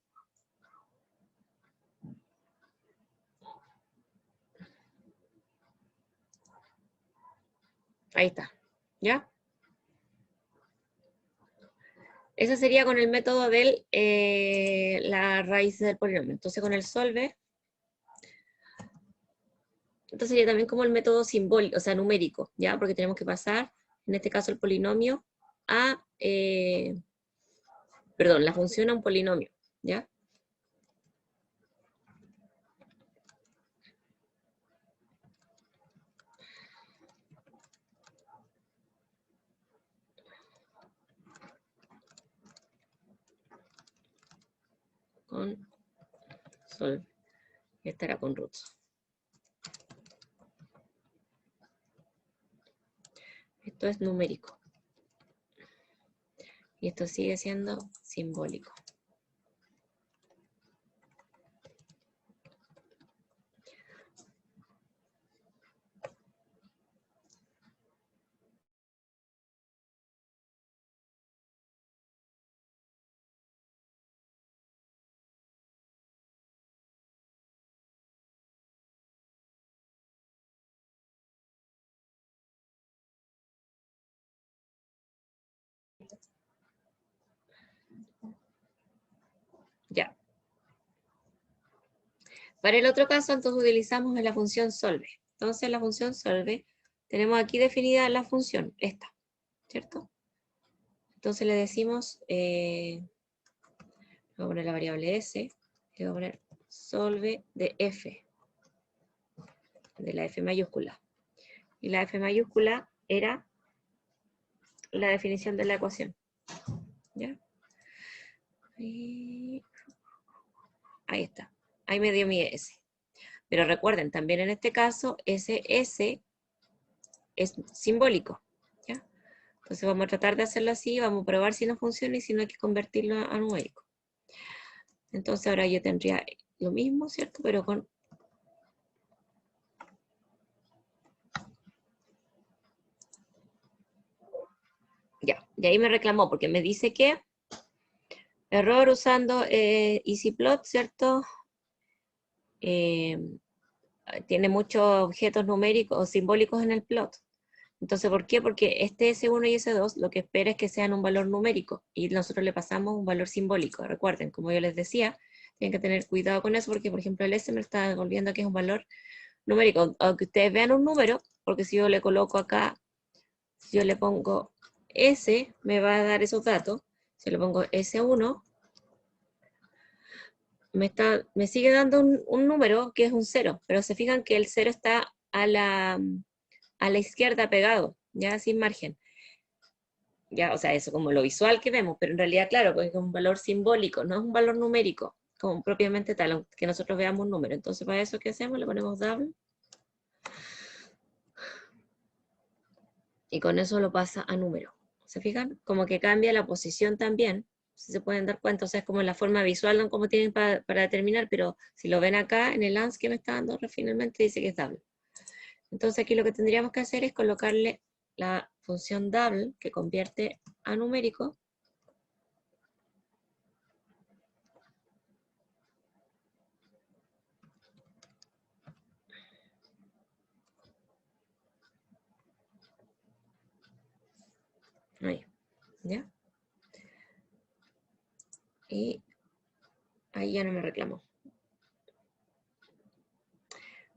Ahí está. ¿Ya? Eso sería con el método de la raíz del polinomio. Entonces con el solver, esto sería también como el método simbólico, o sea, numérico, ¿ya? Porque tenemos que pasar, en este caso el polinomio, perdón, la función a un polinomio, ¿ya? Con solver, y estará con roots. Esto es numérico. Y esto sigue siendo simbólico. Ya. Para el otro caso, entonces utilizamos la función solve. Entonces, la función solve, tenemos aquí definida la función, esta, ¿cierto? Entonces le decimos, voy a poner la variable s, le voy a poner solve de f, de la f mayúscula. Y la f mayúscula era la definición de la ecuación. ¿Ya? Y ahí está. Ahí me dio mi S. Pero recuerden, también en este caso, ese S es simbólico. ¿Ya? Entonces vamos a tratar de hacerlo así, vamos a probar si no funciona y si no hay que convertirlo a numérico. Entonces ahora yo tendría lo mismo, ¿cierto? Pero con... Ya, y ahí me reclamó porque me dice que error usando EasyPlot, ¿cierto? Tiene muchos objetos numéricos o simbólicos en el plot. Entonces, ¿por qué? Porque este S1 y S2 lo que espera es que sean un valor numérico y nosotros le pasamos un valor simbólico. Recuerden, como yo les decía, tienen que tener cuidado con eso porque, por ejemplo, el S me está devolviendo que es un valor numérico. Aunque ustedes vean un número, porque si yo le coloco acá, si yo le pongo S, me va a dar esos datos. Si le pongo S1, me sigue dando un número que es un 0, pero se fijan que el 0 está a la izquierda pegado, ya sin margen. Ya, o sea, eso como lo visual que vemos, pero en realidad, claro, pues es un valor simbólico, no es un valor numérico, como propiamente tal, aunque nosotros veamos un número. Entonces, para eso, ¿qué hacemos? Le ponemos double. Y con eso lo pasa a número. ¿Se fijan? Como que cambia la posición también, si se pueden dar cuenta, o sea, es como la forma visual, no como tienen para determinar, pero si lo ven acá, en el ANS que me está dando, finalmente dice que es double. Entonces aquí lo que tendríamos que hacer es colocarle la función double, que convierte a numérico, ahí, ¿ya? Y ahí ya no me reclamó.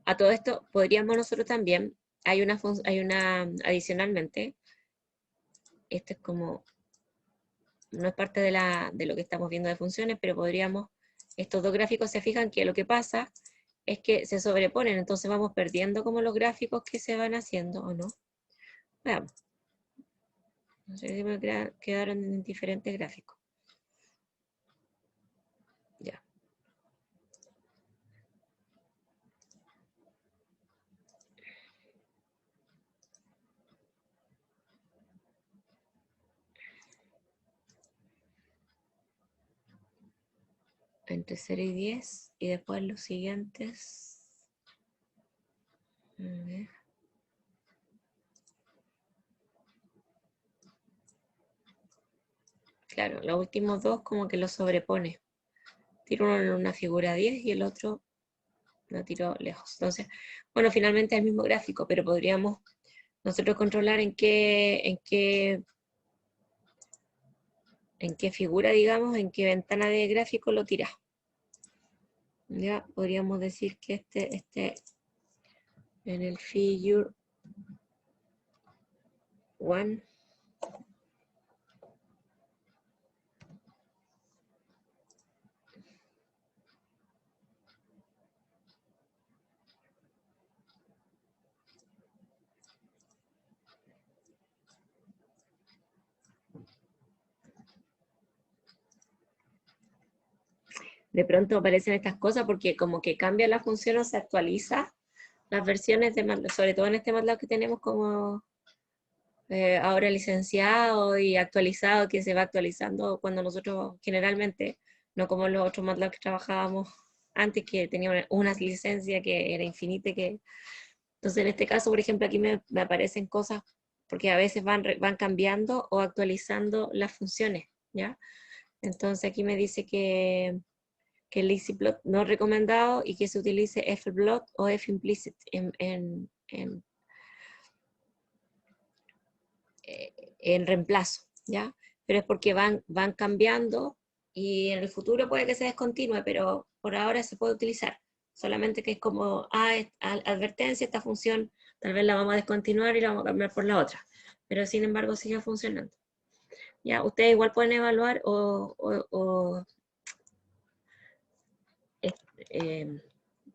A todo esto podríamos nosotros también, hay una adicionalmente, esto es como, no es parte de lo que estamos viendo de funciones, pero podríamos, estos dos gráficos se fijan que lo que pasa es que se sobreponen, entonces vamos perdiendo como los gráficos que se van haciendo, ¿o no? Veamos. No sé si me quedaron en diferentes gráficos. Ya. Entre 0 y 10, y después los siguientes. A ver. Claro, los últimos dos como que los sobrepone. Tiro uno en una figura 10 y el otro lo tiro lejos. Entonces, bueno, finalmente es el mismo gráfico, pero podríamos nosotros controlar en qué figura, digamos, en qué ventana de gráfico lo tira. Ya podríamos decir que este en el figure 1. De pronto aparecen estas cosas porque como que cambia la función o se actualiza las versiones de MATLAB, sobre todo en este MATLAB que tenemos como ahora licenciado y actualizado, que se va actualizando cuando nosotros generalmente, no como los otros MATLAB que trabajábamos antes, que tenían una licencia que era infinita. Entonces en este caso, por ejemplo, aquí me aparecen cosas porque a veces van cambiando o actualizando las funciones, ¿ya? Entonces aquí me dice que el EasyPlot no es recomendado y que se utilice fplot o fimplicit en reemplazo, ¿ya? Pero es porque van cambiando y en el futuro puede que se descontinúe, pero por ahora se puede utilizar. Solamente que es como, advertencia, esta función tal vez la vamos a descontinuar y la vamos a cambiar por la otra. Pero sin embargo sigue funcionando. ¿Ya? Ustedes igual pueden evaluar o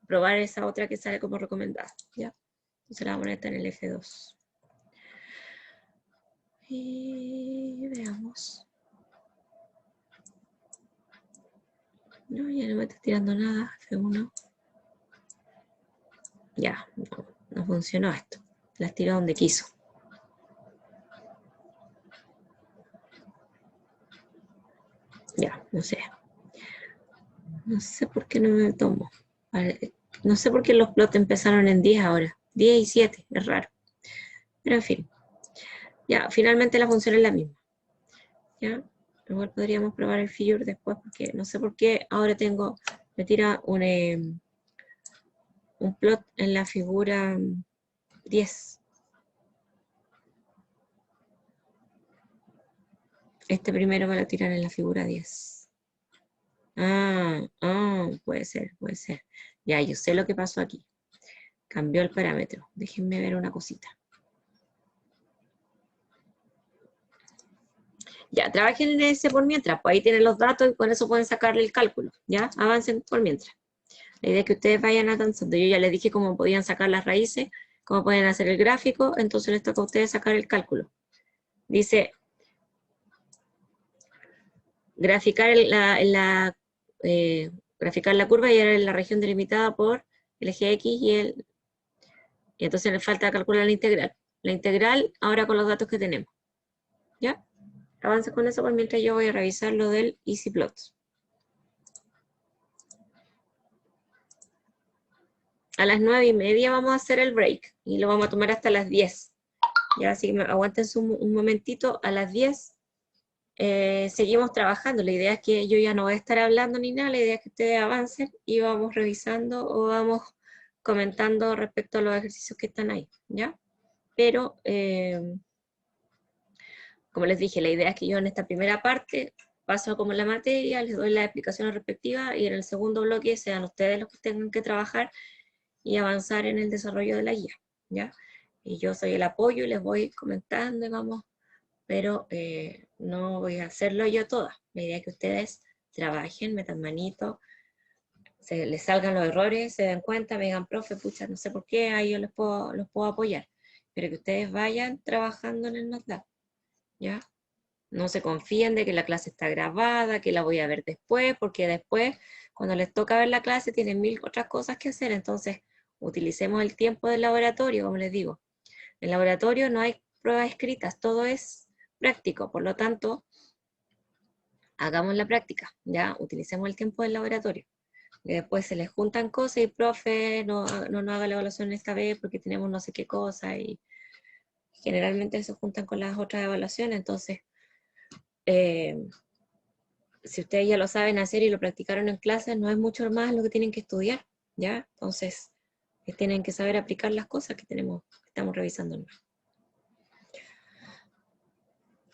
probar esa otra que sale como recomendada, ¿ya? Entonces la vamos a poner esta en el F2. Y veamos. No, ya no me está tirando nada. F1. Ya, no funcionó esto. Las tiró donde quiso. Ya, no sé. No sé por qué no me tomo. No sé por qué los plots empezaron en 10 ahora. 10 y 7, es raro. Pero en fin. Ya, finalmente la función es la misma. ¿Ya? Igual podríamos probar el figure después porque no sé por qué ahora me tira un plot en la figura 10. Este primero me lo tiran en la figura 10. Puede ser, puede ser. Ya, yo sé lo que pasó aquí. Cambió el parámetro. Déjenme ver una cosita. Ya, trabajen en ese por mientras, pues ahí tienen los datos y con eso pueden sacarle el cálculo, ¿ya? Avancen por mientras. La idea es que ustedes vayan avanzando. Yo ya les dije cómo podían sacar las raíces, cómo pueden hacer el gráfico, entonces les toca a ustedes sacar el cálculo. Dice, graficar graficar la curva y era en la región delimitada por el eje X y entonces les falta calcular la integral. La integral ahora con los datos que tenemos, ¿ya? Avancen con eso por mientras yo voy a revisar lo del EasyPlot. A las 9:30 vamos a hacer el break y lo vamos a tomar hasta las 10. Ya, así que aguanten un momentito. A las 10 seguimos trabajando. La idea es que yo ya no voy a estar hablando ni nada, la idea es que ustedes avancen y vamos revisando o vamos comentando respecto a los ejercicios que están ahí, ¿ya? Pero, como les dije, la idea es que yo en esta primera parte paso como la materia, les doy las explicaciones respectivas y en el segundo bloque sean ustedes los que tengan que trabajar y avanzar en el desarrollo de la guía, ¿ya? Y yo soy el apoyo y les voy comentando y vamos, pero no voy a hacerlo yo toda. La idea es que ustedes trabajen, metan manito, se les salgan los errores, se den cuenta, me digan, profe, pucha, no sé por qué, ahí yo los puedo apoyar, pero que ustedes vayan trabajando en el MATLAB, ¿ya? No se confíen de que la clase está grabada, que la voy a ver después, porque después, cuando les toca ver la clase, tienen 1000 otras cosas que hacer, entonces utilicemos el tiempo del laboratorio, como les digo. En el laboratorio no hay pruebas escritas, todo es práctico, por lo tanto, hagamos la práctica, ya, utilicemos el tiempo del laboratorio. Y después se les juntan cosas y profe, no haga la evaluación esta vez porque tenemos no sé qué cosa, y generalmente se juntan con las otras evaluaciones, entonces, si ustedes ya lo saben hacer y lo practicaron en clase, no es mucho más lo que tienen que estudiar, ¿ya? Entonces, tienen que saber aplicar las cosas que estamos revisando.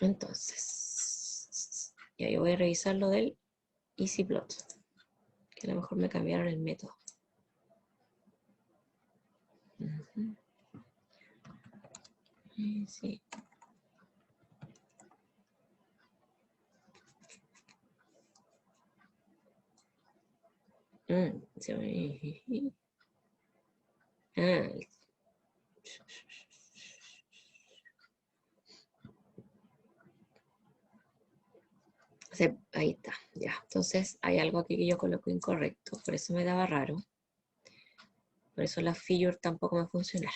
Entonces, ya yo voy a revisar lo del EasyPlot, que a lo mejor me cambiaron el método. Sí. Ahí está, ya. Entonces hay algo aquí que yo coloco incorrecto, por eso me daba raro. Por eso la figure tampoco me funcionó.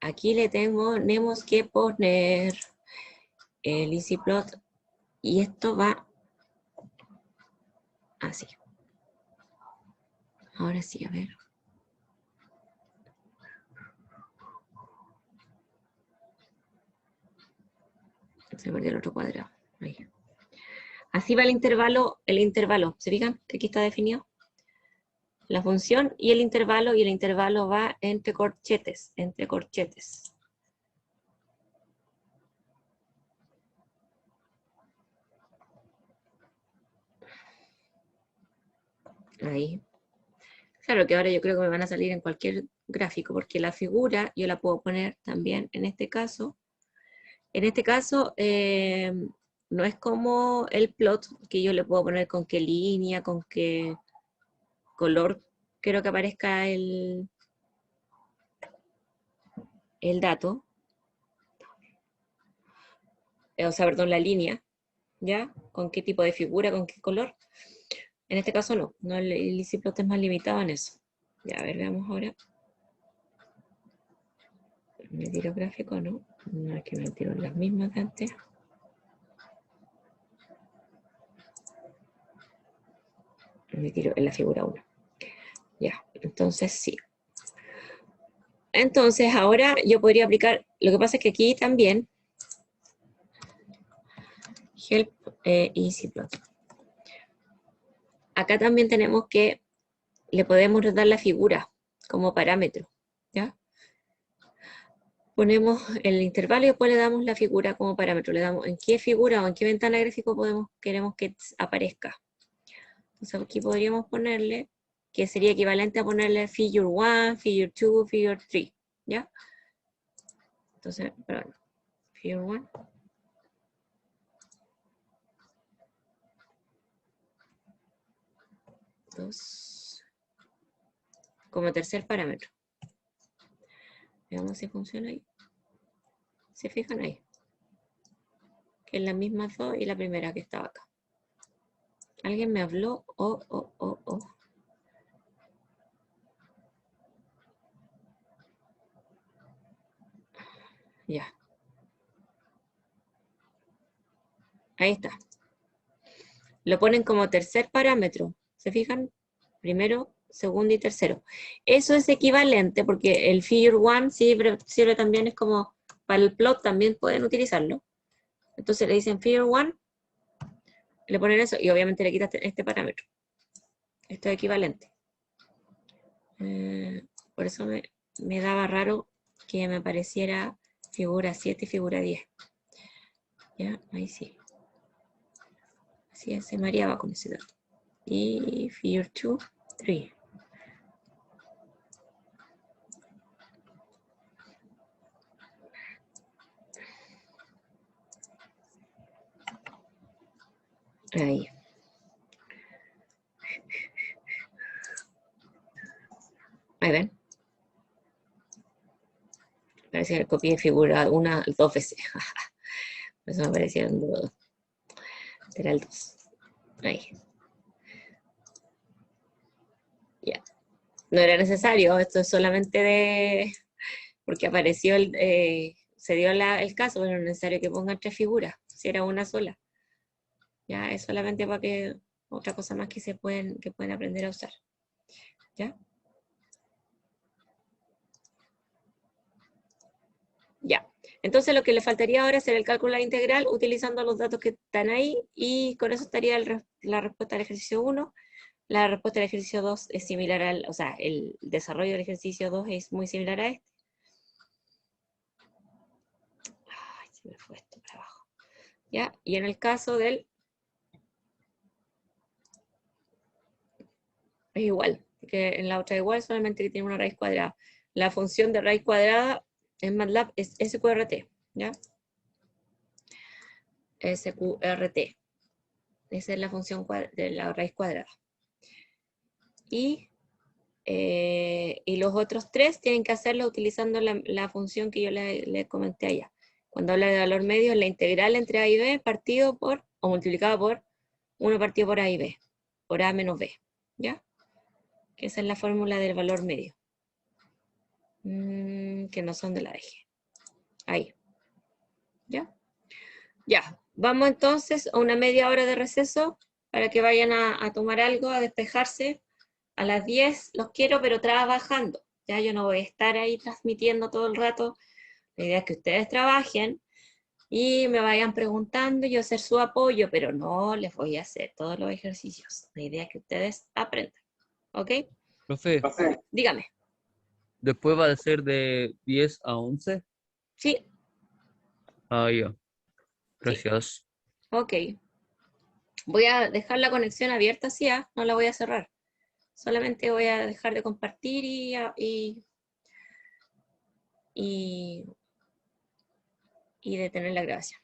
Aquí le tenemos que poner el EasyPlot y esto va así. Ahora sí, a ver. Se perdió el otro cuadrado. Ahí. Así va el intervalo. ¿Se fijan que aquí está definido? La función y el intervalo va entre corchetes, Ahí. Claro que ahora yo creo que me van a salir en cualquier gráfico, porque la figura yo la puedo poner también en este caso. En este caso, no es como el plot, que yo le puedo poner con qué línea, con qué color quiero que aparezca el dato, o sea, perdón, la línea, ¿ya? Con qué tipo de figura, con qué color. En este caso no, el EasyPlot es más limitado en eso. Ya, a ver, veamos ahora. ¿Me tiro gráfico no? No, es que me tiro las mismas de antes. Me tiro en la figura 1. Ya, entonces sí. Entonces ahora yo podría aplicar, lo que pasa es que aquí también, help EasyPlot. Acá también tenemos que, le podemos dar la figura como parámetro, ¿ya? Ponemos el intervalo y después le damos la figura como parámetro. Le damos en qué figura o en qué ventana gráfico queremos que aparezca. Entonces aquí podríamos ponerle, que sería equivalente a ponerle figure 1, figure 2, figure 3, ¿ya? Entonces, perdón, figure 1. Como tercer parámetro. Veamos si funciona ahí. ¿Se fijan ahí? Que es la misma 2 y la primera que estaba acá. ¿Alguien me habló? Ya. Ahí está. Lo ponen como tercer parámetro. ¿Se fijan? Primero, segundo y tercero. Eso es equivalente porque el figure 1 sirve también, es como para el plot también pueden utilizarlo. Entonces le dicen figure 1, le ponen eso y obviamente le quitan este parámetro. Esto es equivalente. Por eso me daba raro que me apareciera figura 7 y figura 10. Ya, ahí sí. Así se mareaba con ese dato. Y figure 2, 3. Ahí. Ahí ven. Parece que copié figura 2 veces. Por eso me aparecieron 2. Era el 2. Ahí. Ya. No era necesario, esto es solamente de... Porque apareció, se dio el caso, pero no es necesario que pongan 3 figuras, si era una sola. Ya, es solamente para que... Otra cosa más que pueden aprender a usar. ¿Ya? Ya. Entonces lo que le faltaría ahora es hacer el cálculo de la integral utilizando los datos que están ahí y con eso estaría la respuesta al ejercicio 1. La respuesta del ejercicio 2 es similar o sea, el desarrollo del ejercicio 2 es muy similar a este. Ay, se me fue esto para abajo. ¿Ya? Y en el caso del... Es igual, que en la otra es igual, solamente que tiene una raíz cuadrada. La función de raíz cuadrada en MATLAB es SQRT, ¿ya? SQRT. Esa es la función de la raíz cuadrada. Y los otros 3 tienen que hacerlo utilizando la función que yo le comenté allá. Cuando habla de valor medio, la integral entre A y B partido por, o multiplicado por 1 partido por A y B, por A menos B, ¿ya? Que esa es la fórmula del valor medio. Que no son de la eje. Ahí. ¿Ya? Ya. Vamos entonces a una media hora de receso para que vayan a tomar algo, a despejarse. A las 10 los quiero, pero trabajando. Ya yo no voy a estar ahí transmitiendo todo el rato. La idea es que ustedes trabajen y me vayan preguntando, yo hacer su apoyo, pero no les voy a hacer todos los ejercicios. La idea es que ustedes aprendan. ¿Ok? Profe, Dígame. después va a ser de 10 a 11. Sí, Ah, ya. sí. Gracias. Ok. Voy a dejar la conexión abierta así, no la voy a cerrar. Solamente voy a dejar de compartir y detener la grabación.